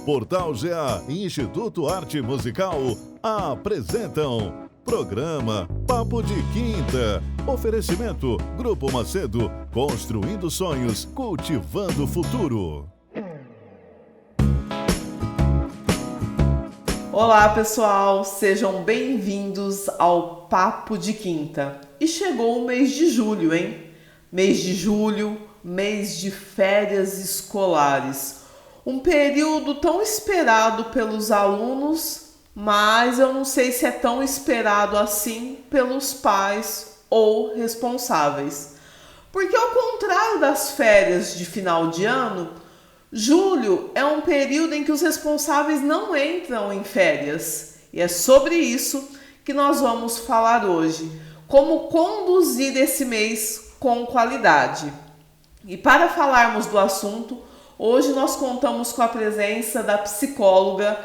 Portal GA e Instituto Arte Musical apresentam programa Papo de Quinta. Oferecimento Grupo Macedo, construindo sonhos, cultivando o futuro. Olá pessoal, sejam bem-vindos ao Papo de Quinta. E chegou o mês de julho, hein? Mês de julho, mês de férias escolares. Um período tão esperado pelos alunos, mas eu não sei se é tão esperado assim pelos pais ou responsáveis. Porque ao contrário das férias de final de ano, julho é um período em que os responsáveis não entram em férias. E é sobre isso que nós vamos falar hoje. Como conduzir esse mês com qualidade. E para falarmos do assunto, hoje nós contamos com a presença da psicóloga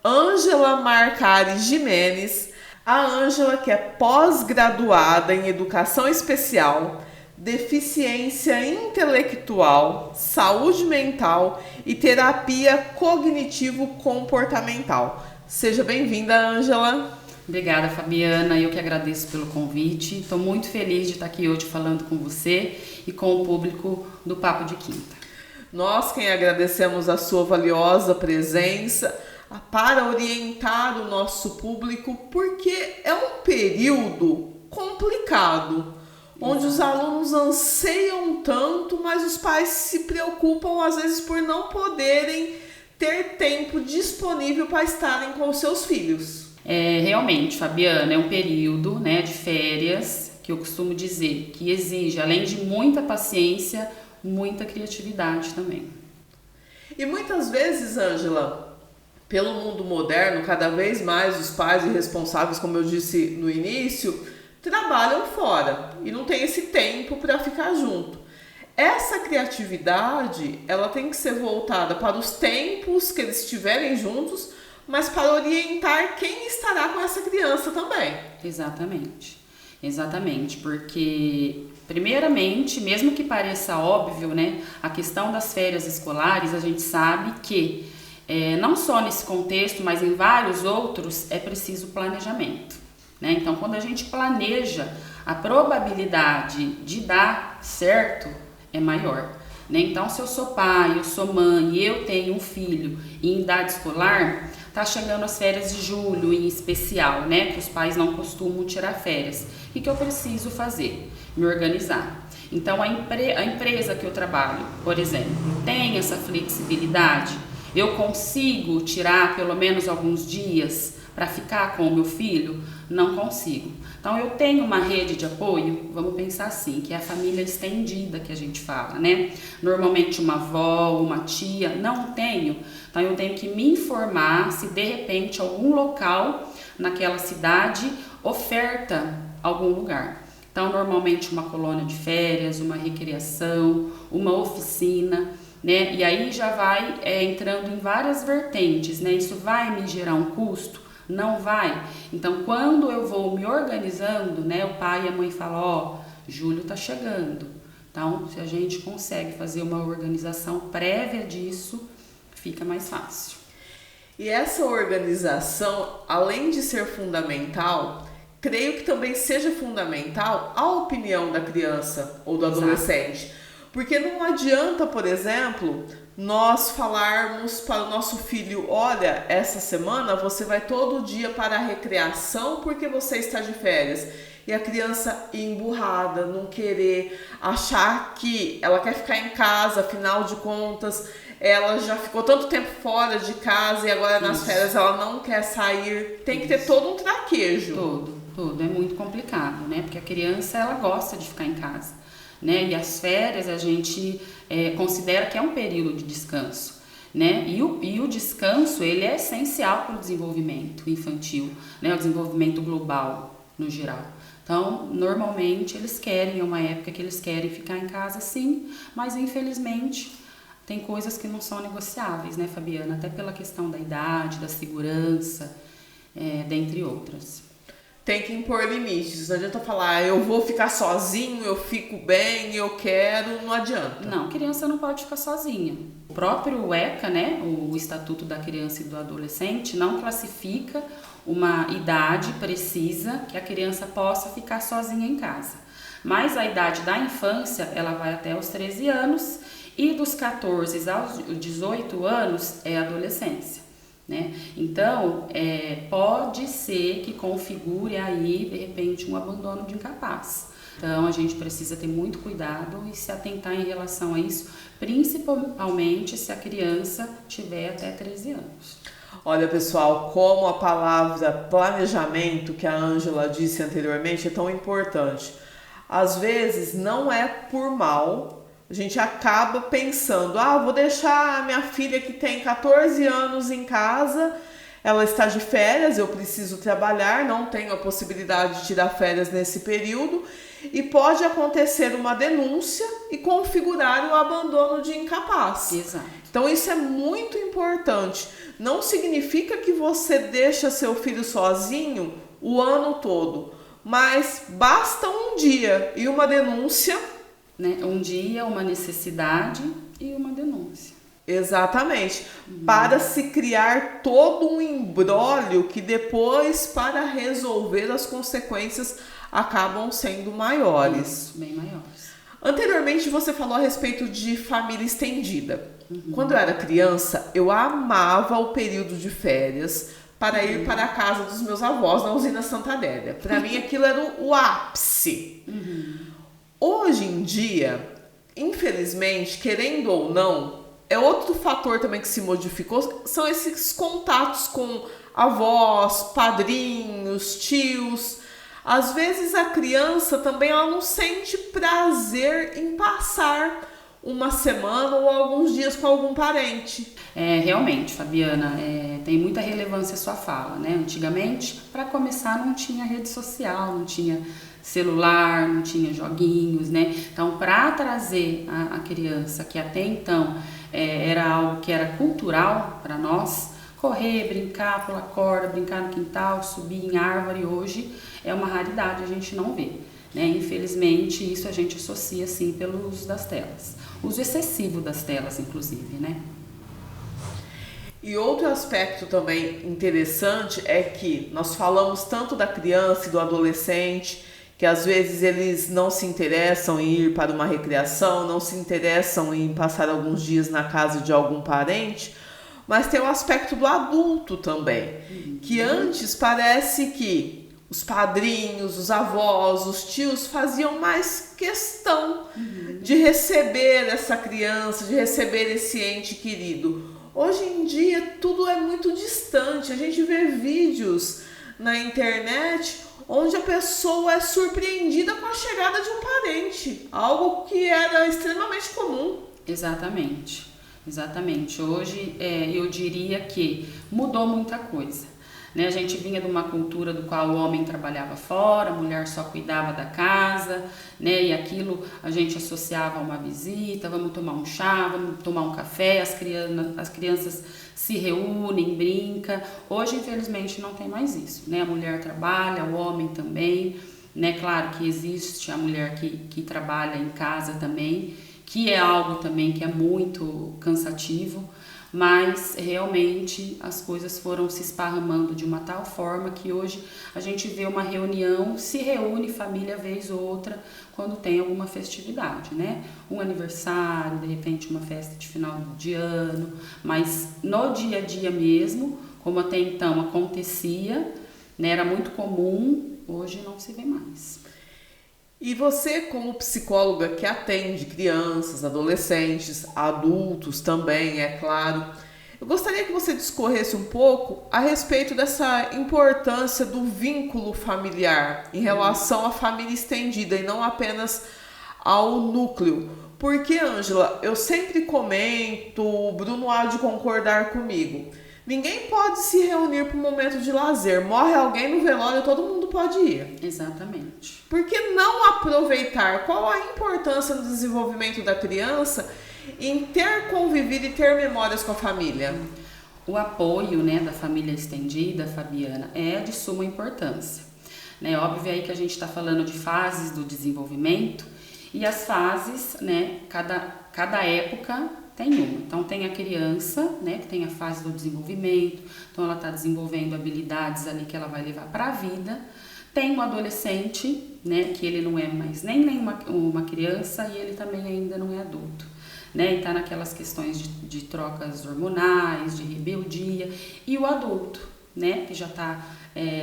Ângela Marcari Jimenez. A Ângela, que é pós-graduada em Educação Especial, Deficiência Intelectual, Saúde Mental e Terapia Cognitivo-Comportamental. Seja bem-vinda, Ângela. Obrigada, Fabiana. Eu que agradeço pelo convite. Estou muito feliz de estar aqui hoje falando com você e com o público do Papo de Quinta. Nós quem agradecemos a sua valiosa presença para orientar o nosso público, porque é um período complicado, onde os alunos anseiam tanto, mas os pais se preocupam às vezes por não poderem ter tempo disponível para estarem com os seus filhos. Realmente, Fabiana, é um período, de férias, que eu costumo dizer, que exige, além de muita paciência, muita criatividade também. E muitas vezes, Ângela, pelo mundo moderno, cada vez mais os pais e responsáveis, como eu disse no início, trabalham fora e não tem esse tempo para ficar junto. Essa criatividade, ela tem que ser voltada para os tempos que eles estiverem juntos, mas para orientar quem estará com essa criança também. Exatamente, porque primeiramente, mesmo que pareça óbvio, a questão das férias escolares, a gente sabe que não só nesse contexto, mas em vários outros, é preciso planejamento. Então, quando a gente planeja, a probabilidade de dar certo é maior. Então, se eu sou pai, eu sou mãe e eu tenho um filho em idade escolar, tá chegando as férias de julho em especial, que os pais não costumam tirar férias. O que eu preciso fazer? Me organizar. Então, a empresa que eu trabalho, por exemplo, tem essa flexibilidade? Eu consigo tirar pelo menos alguns dias para ficar com o meu filho? Não consigo. Então, eu tenho uma rede de apoio, vamos pensar assim, que é a família estendida que a gente fala, Normalmente uma avó, uma tia, não tenho. Então, eu tenho que me informar se de repente algum local naquela cidade oferta algum lugar. Então, normalmente uma colônia de férias, uma recreação, uma oficina, E aí já vai entrando em várias vertentes, Isso vai me gerar um custo? Não vai. Então, quando eu vou me organizando, o pai e a mãe falam, julho tá chegando. Então, se a gente consegue fazer uma organização prévia disso, fica mais fácil. E essa organização, além de ser fundamental, creio que também seja fundamental a opinião da criança ou do adolescente. Porque não adianta, por exemplo, nós falarmos para o nosso filho, olha, essa semana você vai todo dia para a recreação porque você está de férias. E a criança emburrada, não querer, achar que ela quer ficar em casa, afinal de contas, ela já ficou tanto tempo fora de casa e agora nas férias ela não quer sair. Tem que ter todo um traquejo. Tudo. É muito complicado, Porque a criança, ela gosta de ficar em casa. E as férias a gente considera que é um período de descanso, E o descanso, ele é essencial para o desenvolvimento infantil, O desenvolvimento global, no geral. Então, normalmente, eles querem, é uma época que eles querem ficar em casa, sim, mas infelizmente tem coisas que não são negociáveis, Fabiana? Até pela questão da idade, da segurança, dentre outras. tem que impor limites. Não adianta falar, eu vou ficar sozinho, eu fico bem, eu quero, não adianta. Não, criança não pode ficar sozinha. O próprio ECA, né, o Estatuto da Criança e do Adolescente, não classifica uma idade precisa que a criança possa ficar sozinha em casa. Mas a idade da infância, ela vai até os 13 anos e dos 14 aos 18 anos é adolescência, né? Então, pode ser que configure aí, de repente, um abandono de incapaz. Então, a gente precisa ter muito cuidado e se atentar em relação a isso, principalmente se a criança tiver até 13 anos. Olha, pessoal, como a palavra planejamento, que a Ângela disse anteriormente, é tão importante. Às vezes, não é por mal, a gente acaba pensando, vou deixar a minha filha que tem 14 anos em casa, ela está de férias, eu preciso trabalhar, não tenho a possibilidade de tirar férias nesse período, e pode acontecer uma denúncia e configurar o abandono de incapaz. Exato. Então isso é muito importante. Não significa que você deixa seu filho sozinho o ano todo, mas basta um dia e uma denúncia. Né? Um dia, uma necessidade e uma denúncia. Exatamente. Para se criar todo um imbróglio que depois, para resolver, as consequências acabam sendo maiores. Isso, bem maiores. Anteriormente você falou a respeito de família estendida. Quando eu era criança, eu amava o período de férias para ir para a casa dos meus avós na usina Santa Adélia. Para mim aquilo era o ápice. Hoje em dia, infelizmente, querendo ou não, é outro fator também que se modificou, são esses contatos com avós, padrinhos, tios. Às vezes a criança também ela não sente prazer em passar uma semana ou alguns dias com algum parente. Realmente, Fabiana, tem muita relevância a sua fala, né? Antigamente, para começar, não tinha rede social, não tinha celular, não tinha joguinhos, né? Então, para trazer a criança, que até então era algo que era cultural para nós, correr, brincar, pular corda, brincar no quintal, subir em árvore, hoje é uma raridade, a gente não vê, né? Infelizmente, isso a gente associa, sim, pelo uso das telas. Uso excessivo das telas, inclusive, né? E outro aspecto também interessante é que nós falamos tanto da criança e do adolescente, que às vezes eles não se interessam em ir para uma recreação, não se interessam em passar alguns dias na casa de algum parente, mas tem o aspecto do adulto também, que antes parece que os padrinhos, os avós, os tios faziam mais questão de receber essa criança, de receber esse ente querido. Hoje em dia tudo é muito distante, a gente vê vídeos na internet onde a pessoa é surpreendida com a chegada de um parente, algo que era extremamente comum. Exatamente. Hoje eu diria que mudou muita coisa, né? A gente vinha de uma cultura do qual o homem trabalhava fora, a mulher só cuidava da casa, né? E aquilo a gente associava a uma visita, vamos tomar um chá, vamos tomar um café, as crianças se reúnem, brincam. Hoje, infelizmente, não tem mais isso, né? A mulher trabalha, o homem também, né? Claro que existe a mulher que trabalha em casa também, que é algo também que é muito cansativo, mas realmente as coisas foram se esparramando de uma tal forma que hoje a gente vê uma reunião, se reúne família vez ou outra quando tem alguma festividade, né? Um aniversário, de repente uma festa de final de ano, mas no dia a dia mesmo, como até então acontecia, né, era muito comum, hoje não se vê mais. E você, como psicóloga que atende crianças, adolescentes, adultos também, é claro, eu gostaria que você discorresse um pouco a respeito dessa importância do vínculo familiar em relação à família estendida e não apenas ao núcleo. Porque, Ângela, eu sempre comento, o Bruno há de concordar comigo, ninguém pode se reunir para um momento de lazer. Morre alguém no velório, todo mundo pode ir. Exatamente. Por que não aproveitar? Qual a importância no desenvolvimento da criança em ter convivido e ter memórias com a família? O apoio, né, da família estendida, Fabiana, é de suma importância. né? Óbvio aí que a gente está falando de fases do desenvolvimento e as fases, né? Cada época tem uma. Então tem a criança, né? Que tem a fase do desenvolvimento, então ela está desenvolvendo habilidades ali que ela vai levar para a vida. Tem um adolescente, né? Que ele não é mais nem uma criança e ele também ainda não é adulto, né? E está naquelas questões de trocas hormonais, de rebeldia. E o adulto, né? Que já está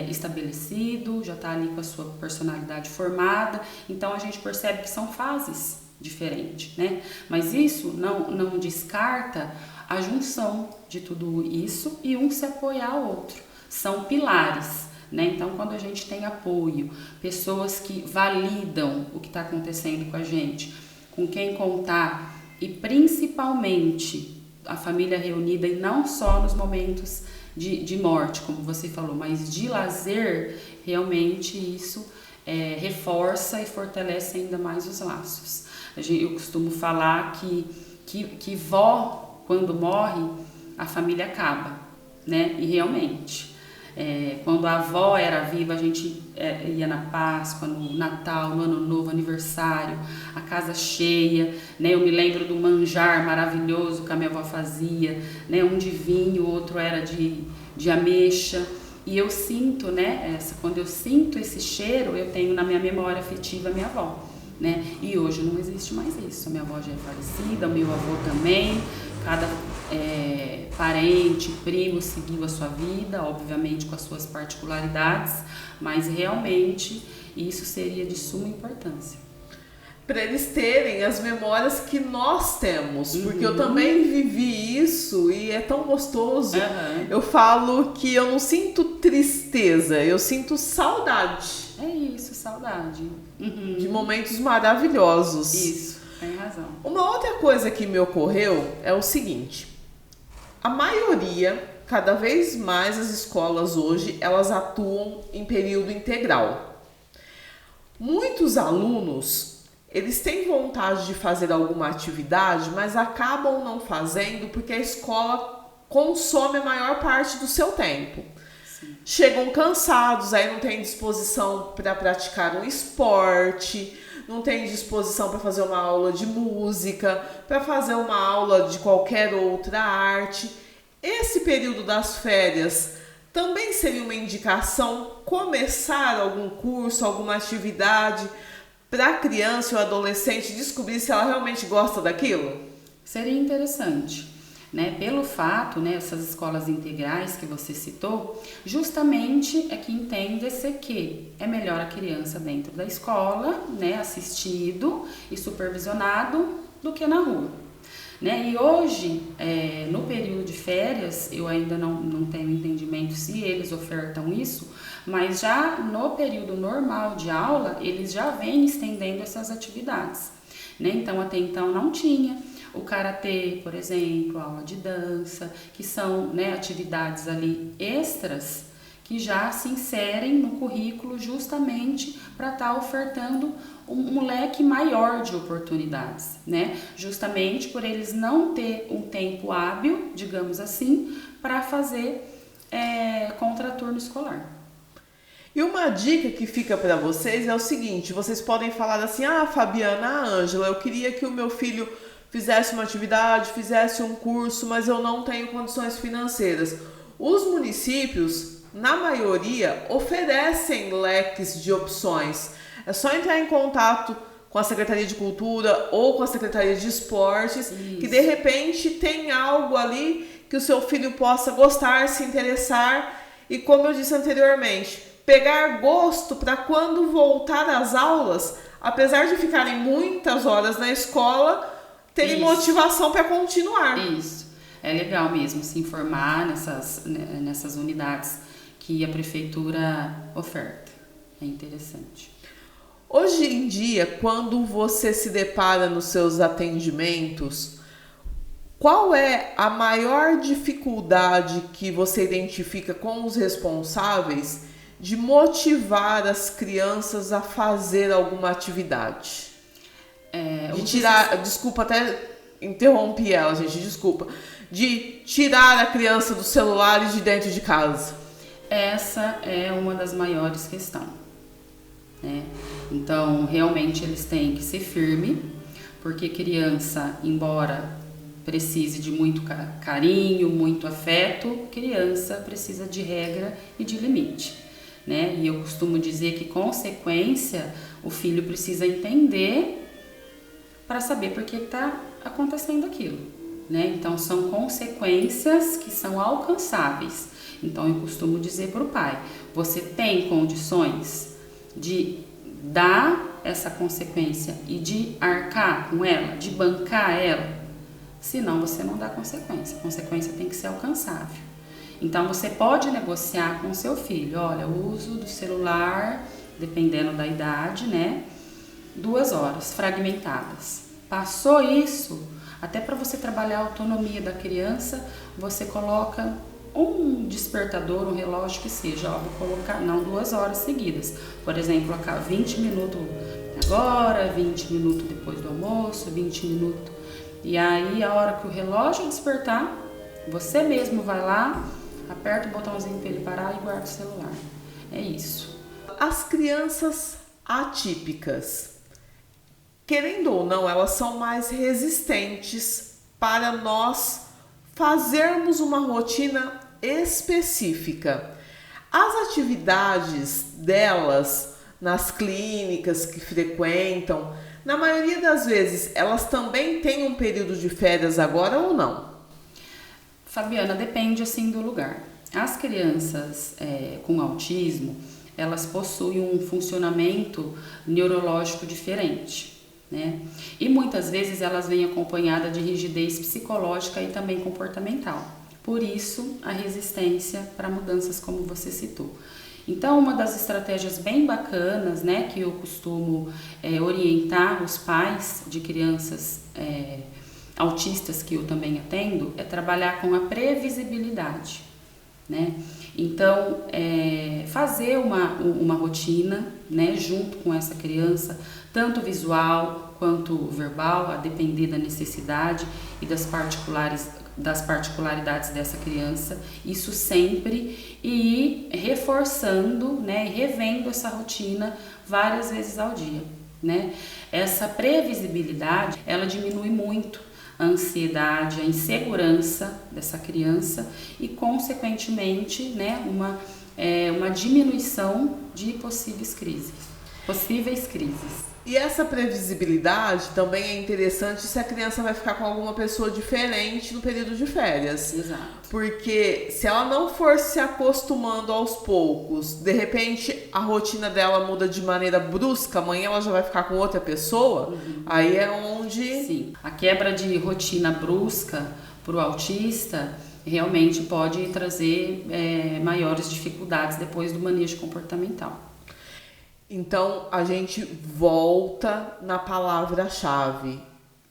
estabelecido, já está ali com a sua personalidade formada. Então a gente percebe que são fases diferentes, né? Mas isso não descarta a junção de tudo isso e um se apoiar ao outro. São pilares, né? Então quando a gente tem apoio, pessoas que validam o que está acontecendo com a gente, com quem contar e principalmente a família reunida e não só nos momentos de morte, como você falou, mas de lazer, realmente isso reforça e fortalece ainda mais os laços. Eu costumo falar que vó, quando morre, a família acaba, né? E realmente, quando a avó era viva, a gente ia na Páscoa, no Natal, no Ano Novo, aniversário, a casa cheia, né? Eu me lembro do manjar maravilhoso que a minha avó fazia, né? Um de vinho, outro era de ameixa. E eu sinto, né? Quando eu sinto esse cheiro, eu tenho na minha memória afetiva a minha avó, né? E hoje não existe mais isso. A minha avó já é falecida, o meu avô também. Cada parente, primo seguiu a sua vida, obviamente com as suas particularidades, mas realmente isso seria de suma importância. Para eles terem as memórias que nós temos, porque eu também vivi isso e é tão gostoso. Eu falo que eu não sinto tristeza, eu sinto saudade. É isso, saudade. De momentos maravilhosos. Isso, tem razão. Uma outra coisa que me ocorreu é o seguinte: a maioria, cada vez mais as escolas hoje, elas atuam em período integral. Muitos alunos, eles têm vontade de fazer alguma atividade, mas acabam não fazendo porque a escola consome a maior parte do seu tempo. Sim. Chegam cansados, aí não tem disposição para praticar um esporte, não tem disposição para fazer uma aula de música, para fazer uma aula de qualquer outra arte. Esse período das férias também seria uma indicação começar algum curso, alguma atividade para a criança ou adolescente descobrir se ela realmente gosta daquilo? Seria interessante, né? Pelo fato, né, essas escolas integrais que você citou, justamente é que entende-se que é melhor a criança dentro da escola, né, assistido e supervisionado, do que na rua, né? E hoje, no período de férias, eu ainda não tenho entendimento se eles ofertam isso, mas já no período normal de aula, eles já vêm estendendo essas atividades, né? Então, até então não tinha. O karatê, por exemplo, a aula de dança, que são, né, atividades ali extras que já se inserem no currículo justamente para estar ofertando um leque maior de oportunidades, né? Justamente por eles não ter um tempo hábil, digamos assim, para fazer contraturno escolar. E uma dica que fica para vocês é o seguinte: vocês podem falar assim: Fabiana, Ângela, eu queria que o meu filho fizesse uma atividade, fizesse um curso, mas eu não tenho condições financeiras. Os municípios, na maioria, oferecem leques de opções. É só entrar em contato com a Secretaria de Cultura ou com a Secretaria de Esportes, que de repente tem algo ali que o seu filho possa gostar, se interessar e, como eu disse anteriormente, pegar gosto para quando voltar às aulas, apesar de ficarem muitas horas na escola, terem motivação para continuar. Isso, é legal mesmo se informar nessas unidades que a prefeitura oferta, é interessante. Hoje em dia, quando você se depara nos seus atendimentos, qual é a maior dificuldade que você identifica com os responsáveis de motivar as crianças a fazer alguma atividade? Desculpa, até interrompi ela, gente, desculpa. De tirar a criança do celular e de dentro de casa. Essa é uma das maiores questões, né? Então, realmente eles têm que ser firme, porque criança, embora precise de muito carinho, muito afeto, criança precisa de regra e de limite, né? E eu costumo dizer que consequência o filho precisa entender para saber por que está acontecendo aquilo, né? Então são consequências que são alcançáveis. Então eu costumo dizer para o pai: você tem condições de dar essa consequência e de arcar com ela, de bancar ela? Senão você não dá consequência. A consequência tem que ser alcançável. Então você pode negociar com seu filho: olha, o uso do celular, dependendo da idade, né, 2 horas fragmentadas. Passou isso, até para você trabalhar a autonomia da criança, você coloca um despertador, um relógio que seja, ó, vou colocar, não 2 horas seguidas. Por exemplo, 20 minutos agora, 20 minutos depois do almoço, 20 minutos. E aí, a hora que o relógio despertar, você mesmo vai lá, aperta o botãozinho para ele parar e guarda o celular. É isso. As crianças atípicas, querendo ou não, elas são mais resistentes para nós fazermos uma rotina específica. As atividades delas nas clínicas que frequentam, na maioria das vezes, elas também têm um período de férias agora ou não? Fabiana, depende assim do lugar. As crianças com autismo, elas possuem um funcionamento neurológico diferente, né? E muitas vezes elas vêm acompanhadas de rigidez psicológica e também comportamental. Por isso, a resistência para mudanças, como você citou. Então, uma das estratégias bem bacanas, né, que eu costumo orientar os pais de crianças autistas que eu também atendo, é trabalhar com a previsibilidade, né? Então, fazer uma rotina, né, junto com essa criança, tanto visual quanto verbal, a depender da necessidade e das particularidades dessa criança, isso sempre, e ir reforçando, né, revendo essa rotina várias vezes ao dia, né? Essa previsibilidade, ela diminui muito a ansiedade, a insegurança dessa criança e, consequentemente, né, uma diminuição de possíveis crises. E essa previsibilidade também é interessante se a criança vai ficar com alguma pessoa diferente no período de férias. Exato. Porque se ela não for se acostumando aos poucos, de repente a rotina dela muda de maneira brusca, amanhã ela já vai ficar com outra pessoa, aí é onde... Sim, a quebra de rotina brusca para o autista realmente pode trazer maiores dificuldades depois do manejo comportamental. Então, a gente volta na palavra-chave: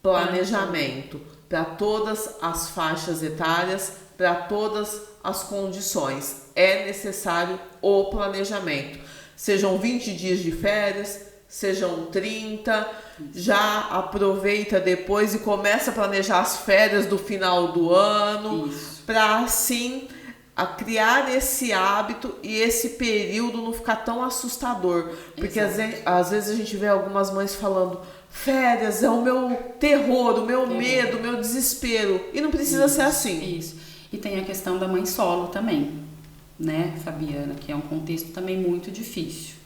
planejamento, para todas as faixas etárias, para todas as condições. É necessário o planejamento. Sejam 20 dias de férias, sejam 30, já aproveita depois e começa a planejar as férias do final do ano, para assim... a criar esse hábito e esse período não ficar tão assustador. Porque às vezes a gente vê algumas mães falando: férias é o meu terror, o meu medo, o meu desespero. E não precisa ser assim. Isso. E tem a questão da mãe solo também, né, Fabiana? Que é um contexto também muito difícil,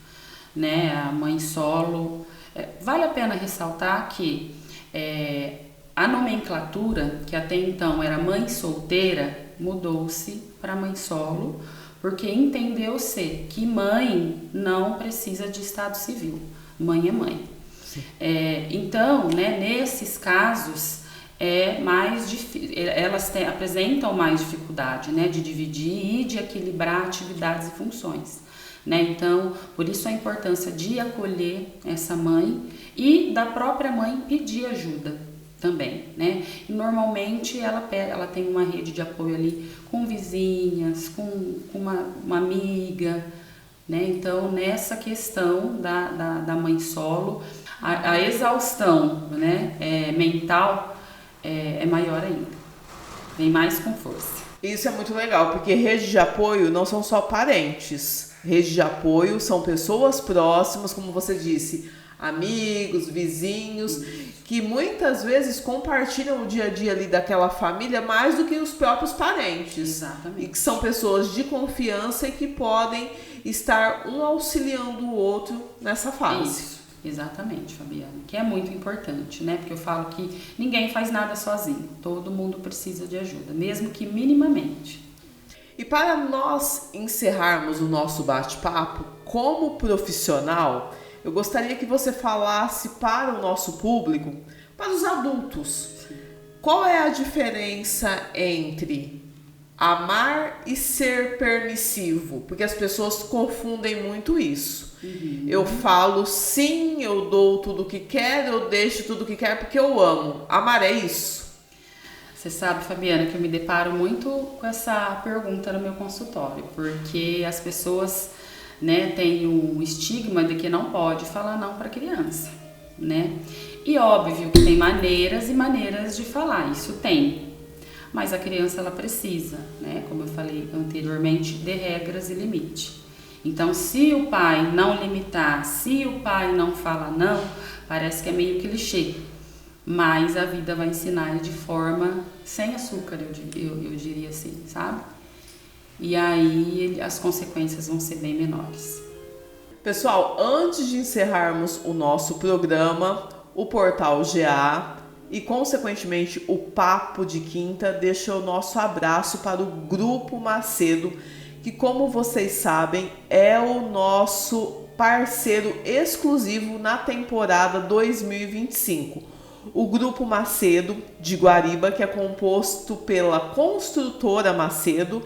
né? A mãe solo... vale a pena ressaltar que a nomenclatura, que até então era mãe solteira, mudou-se para mãe solo, porque entendeu-se que mãe não precisa de estado civil, mãe é mãe. Então, né, nesses casos, elas apresentam mais dificuldade, né, de dividir e de equilibrar atividades e funções, né? Então, por isso a importância de acolher essa mãe e da própria mãe pedir ajuda também, né? E normalmente ela tem uma rede de apoio ali com vizinhas, com uma amiga, né? Então, nessa questão da mãe solo, a exaustão, né, mental é maior ainda, vem mais com força. Isso é muito legal, porque rede de apoio não são só parentes. Rede de apoio são pessoas próximas, como você disse, amigos, vizinhos, que muitas vezes compartilham o dia a dia ali daquela família mais do que os próprios parentes. Exatamente. E que são pessoas de confiança e que podem estar um auxiliando o outro nessa fase. Isso, exatamente, Fabiana, que é muito importante, né? Porque eu falo que ninguém faz nada sozinho, todo mundo precisa de ajuda, mesmo que minimamente. E para nós encerrarmos o nosso bate-papo, como profissional, eu gostaria que você falasse para o nosso público, para os adultos, qual é a diferença entre amar e ser permissivo? Porque as pessoas confundem muito isso. Eu falo sim, eu dou tudo o que quero, eu deixo tudo o que quero porque eu amo. Amar é isso? Você sabe, Fabiana, que eu me deparo muito com essa pergunta no meu consultório, porque as pessoas, né, têm um estigma de que não pode falar não para criança, né? E óbvio que tem maneiras e maneiras de falar, isso tem. Mas a criança, ela precisa, né, como eu falei anteriormente, de regras e limite. Então, se o pai não limitar, se o pai não fala não, parece que é meio clichê. Mas a vida vai ensinar de forma sem açúcar, eu diria assim, sabe? E aí as consequências vão ser bem menores. Pessoal, antes de encerrarmos o nosso programa, o Portal GA e, consequentemente, o Papo de Quinta deixa o nosso abraço para o Grupo Macedo, que, como vocês sabem, é o nosso parceiro exclusivo na temporada 2025. O Grupo Macedo de Guariba, que é composto pela Construtora Macedo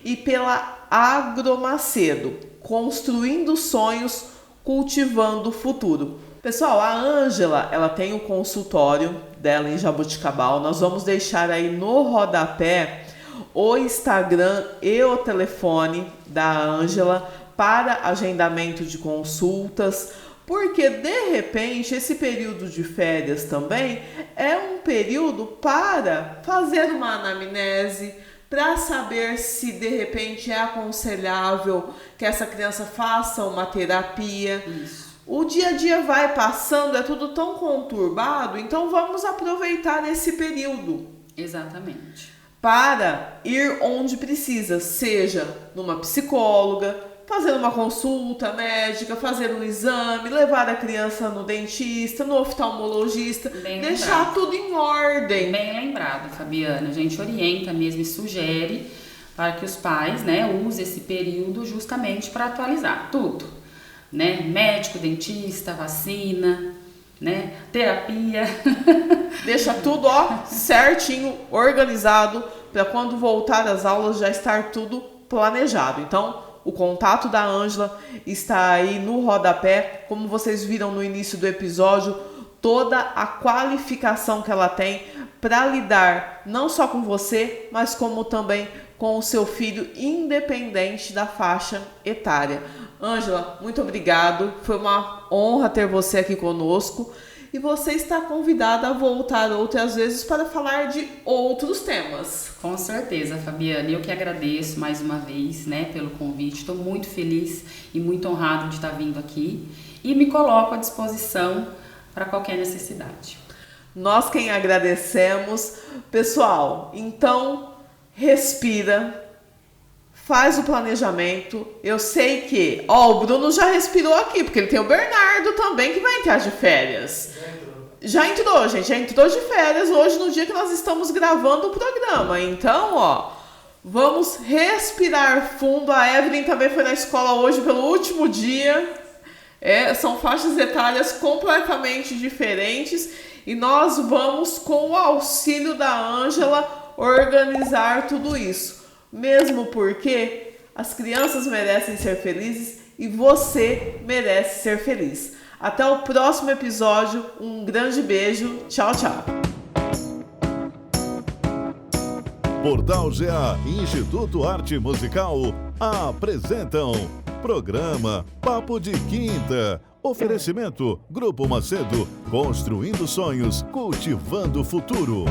e pela Agromacedo, construindo sonhos, cultivando o futuro. Pessoal, a Ângela, ela tem o consultório dela em Jaboticabal. Nós vamos deixar aí no rodapé o Instagram e o telefone da Ângela para agendamento de consultas, porque de repente esse período de férias também é um período para fazer uma anamnese, para saber se de repente é aconselhável que essa criança faça uma terapia. Isso. O dia a dia vai passando, é tudo tão conturbado, então vamos aproveitar esse período. Exatamente. Para ir onde precisa, seja numa psicóloga, fazer uma consulta médica, fazer um exame, levar a criança no dentista, no oftalmologista, deixar tudo em ordem. Bem lembrado, Fabiana. A gente orienta mesmo e sugere para que os pais, né, usem esse período justamente para atualizar tudo, né? Médico, dentista, vacina, né? Terapia. Deixa tudo, certinho, organizado, para quando voltar às aulas já estar tudo planejado. Então, o contato da Ângela está aí no rodapé. Como vocês viram no início do episódio, toda a qualificação que ela tem para lidar não só com você, mas como também com o seu filho, independente da faixa etária. Ângela, muito obrigado. Foi uma honra ter você aqui conosco. E você está convidada a voltar outras vezes para falar de outros temas. Com certeza, Fabiana. Eu que agradeço mais uma vez, né, pelo convite. Estou muito feliz e muito honrado de estar vindo aqui. E me coloco à disposição para qualquer necessidade. Nós quem agradecemos. Pessoal, então respira. Faz o planejamento. Eu sei que... o Bruno já respirou aqui, porque ele tem o Bernardo também, que vai entrar de férias. Já entrou, gente. Já entrou de férias hoje, no dia que nós estamos gravando o programa. Então, vamos respirar fundo. A Evelyn também foi na escola hoje pelo último dia. São faixas etárias completamente diferentes. E nós vamos, com o auxílio da Ângela, organizar tudo isso. Mesmo porque as crianças merecem ser felizes e você merece ser feliz. Até o próximo episódio. Um grande beijo. Tchau, tchau. Portal GA e Instituto Arte Musical apresentam programa Papo de Quinta. Oferecimento Grupo Macedo, construindo sonhos, cultivando o futuro.